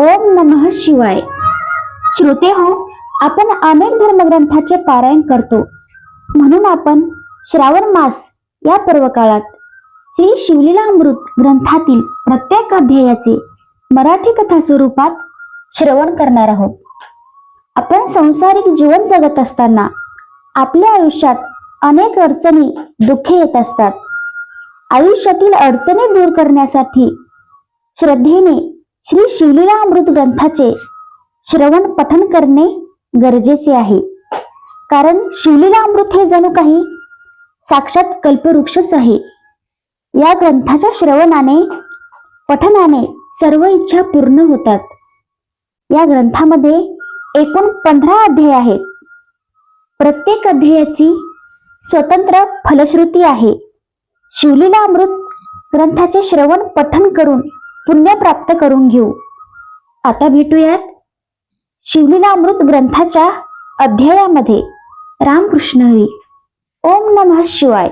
ओम नमः शिवाय. श्रोते हो, आपण अनेक धर्मग्रंथाचे पारायण करतो. म्हणून आपण श्रावण मास या पर्वकाळात श्री शिवलीलामृत ग्रंथातील प्रत्येक अध्यायाचे मराठी कथा स्वरूपात श्रवण करणार आहोत. आपण संसारिक जीवन जगत असताना आपल्या आयुष्यात अनेक अडचणी, दुःखे येत असतात. आयुष्यातील अडचणी दूर करण्यासाठी श्रद्धेने श्री शिवलीलामृत ग्रंथाचे श्रवण पठण करणे गरजेचे आहे. कारण शिवलीलामृत हे जणू काही साक्षात कल्पवृक्षच आहे. या ग्रंथाच्या श्रवणाने, पठणाने सर्व इच्छा पूर्ण होतात. या ग्रंथामध्ये एकूण 15 अध्याय आहेत. प्रत्येक अध्यायाची स्वतंत्र फलश्रुती आहे. शिवलीलामृत ग्रंथाचे श्रवण पठण करून पुण्य प्राप्त करून घेऊ. आता भेटूयात शिवलीलामृत ग्रंथाच्या अध्यायामध्ये. रामकृष्ण हरी. ओम नमः शिवाय.